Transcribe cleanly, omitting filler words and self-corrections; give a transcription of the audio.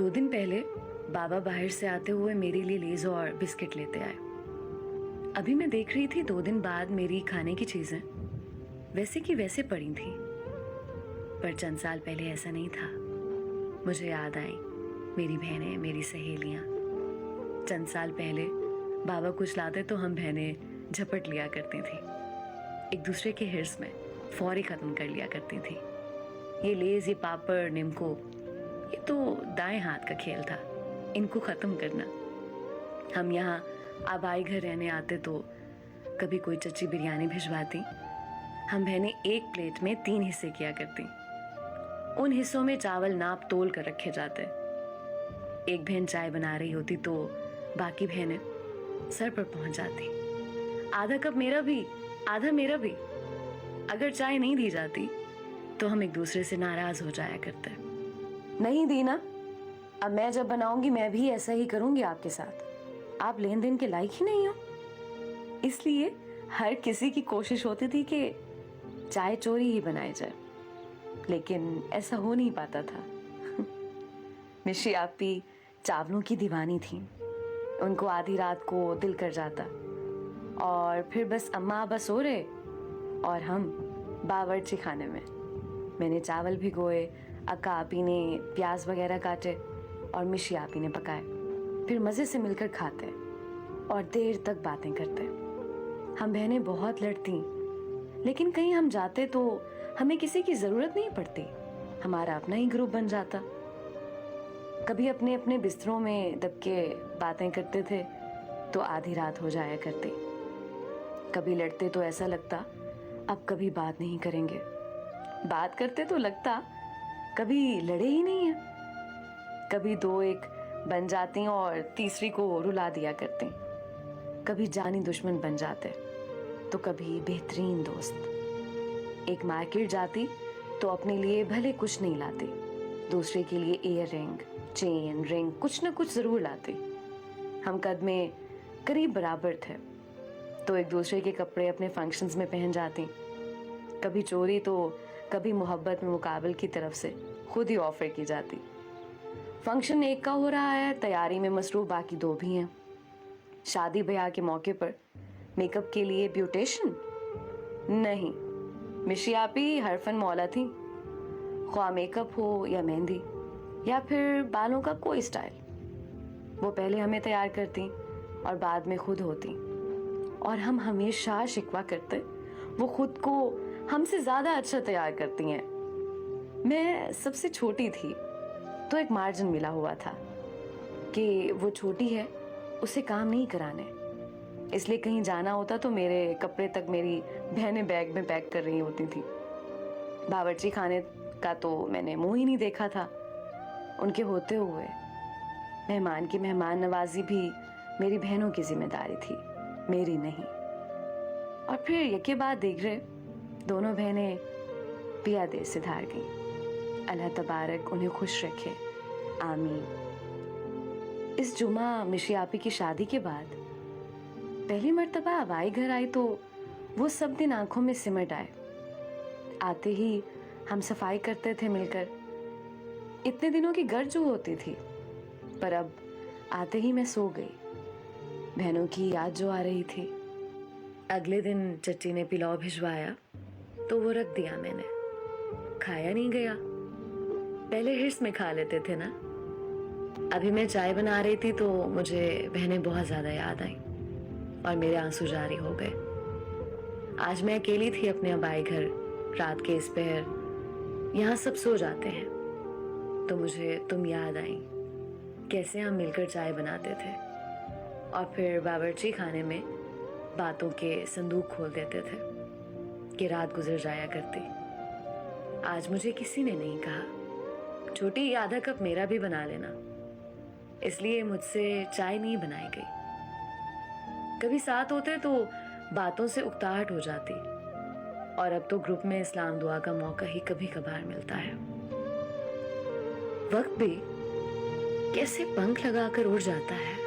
2 दिन पहले बाबा बाहर से आते हुए मेरे लिए लेज और बिस्किट लेते आए। अभी मैं देख रही थी 2 दिन बाद मेरी खाने की चीजें वैसे की वैसे पड़ी थी, पर चंद साल पहले ऐसा नहीं था। मुझे याद आई मेरी बहनें, मेरी सहेलियां। चंद साल पहले बाबा कुछ लाते तो हम बहनें झपट लिया करती थी, एक दूसरे के हिर्स में फौरी खत्म कर लिया करती थी। ये लेज, ये पापड़, निम्को, ये तो दाएं हाथ का खेल था, इनको खत्म करना। हम यहाँ आबाई घर रहने आते तो कभी कोई चच्ची बिरयानी भिजवाती, हम बहनें एक प्लेट में 3 हिस्से किया करती। उन हिस्सों में चावल नाप तोल कर रखे जाते। एक बहन चाय बना रही होती तो बाकी बहनें सर पर पहुंच जाती। आधा कप मेरा भी, आधा मेरा भी। अगर चाय नहीं दी जाती तो हम एक दूसरे से नाराज हो जाया करते। नहीं दी ना, अब मैं जब बनाऊंगी मैं भी ऐसा ही करूंगी आपके साथ। आप लेन देन के लायक ही नहीं हो। इसलिए हर किसी की कोशिश होती थी कि चाय चोरी ही बनाई जाए, लेकिन ऐसा हो नहीं पाता था। मिशी आपी चावलों की दीवानी थी। उनको आधी रात को दिल कर जाता और फिर बस अम्मा आबा सो रहे और हम बावर्ची खाने में। मैंने चावल भिगोए, अक्का आपी ने प्याज वगैरह काटे और मिशी आपी ने पकाए। फिर मजे से मिलकर खाते और देर तक बातें करते। हम बहनें बहुत लड़ती, लेकिन कहीं हम जाते तो हमें किसी की जरूरत नहीं पड़ती, हमारा अपना ही ग्रुप बन जाता। कभी अपने अपने बिस्तरों में दब के बातें करते थे तो आधी रात हो जाया करती। कभी लड़ते तो ऐसा लगता अब कभी बात नहीं करेंगे, बात करते तो लगता कभी लड़े ही नहीं है। कभी 2-1 बन जाती और तीसरी को रुला दिया करती। कभी जानी दुश्मन बन जाते तो कभी बेहतरीन दोस्त। एक मार्केट जाती तो अपने लिए भले कुछ नहीं लाती, दूसरे के लिए ईयर रिंग, चेन, रिंग कुछ न कुछ जरूर लाती। हम कद में करीब बराबर थे तो एक दूसरे के कपड़े अपने फंक्शंस में पहन जाती। कभी चोरी तो कभी मोहब्बत में मुकाबल की तरफ से खुद ही ऑफर की जाती। फंक्शन एक का हो रहा है, तैयारी में मसरूफ बाकी 2 भी हैं। शादी ब्याह के मौके पर मेकअप के लिए ब्यूटिशियन नहीं, मिशी आपी हर फन मौला थी। ख्वाह मेकअप हो या मेहंदी या फिर बालों का कोई स्टाइल, वो पहले हमें तैयार करती और बाद में खुद होती। और हम हमेशा शिकवा करते वो खुद को हमसे ज्यादा अच्छा तैयार करती हैं। मैं सबसे छोटी थी तो एक मार्जिन मिला हुआ था कि वो छोटी है, उसे काम नहीं कराने। इसलिए कहीं जाना होता तो मेरे कपड़े तक मेरी बहनें बैग में पैक कर रही होती थी। बावर्ची खाने का तो मैंने मुंह ही नहीं देखा था उनके होते हुए। मेहमान की मेहमान नवाजी भी मेरी बहनों की जिम्मेदारी थी, मेरी नहीं। और फिर यके बाद देख रहे दोनों बहनें पिया देश से धार गईं। अल्लाह तबारक उन्हें खुश रखे, आमीन। इस जुमा मिशी आपी की शादी के बाद पहली मर्तबा आबाई घर आई तो वो सब दिन आंखों में सिमट आए। आते ही हम सफाई करते थे मिलकर। इतने दिनों की गर्ज जो होती थी, पर अब आते ही मैं सो गई। बहनों की याद जो आ रही थी। अगले दिन चच्ची ने पिलाव भिजवाया तो वो रख दिया मैंने, खाया नहीं गया। पहले हिर्स में खा लेते थे ना। अभी मैं चाय बना रही थी तो मुझे बहनें बहुत ज्यादा याद आई और मेरे आंसू जारी हो गए। आज मैं अकेली थी अपने आबाई घर, रात के इस पहर। यहाँ सब सो जाते हैं तो मुझे तुम याद आई, कैसे हम मिलकर चाय बनाते थे और फिर बावर्ची खाने में बातों के संदूक खोल देते थे कि रात गुजर जाया करती। आज मुझे किसी ने नहीं कहा, छोटी आधा कप मेरा भी बना लेना, इसलिए मुझसे चाय नहीं बनाई गई। कभी साथ होते तो बातों से उकताहट हो जाती और अब तो ग्रुप में इस्लाम दुआ का मौका ही कभी कभार मिलता है। वक्त भी कैसे पंख लगाकर उड़ जाता है।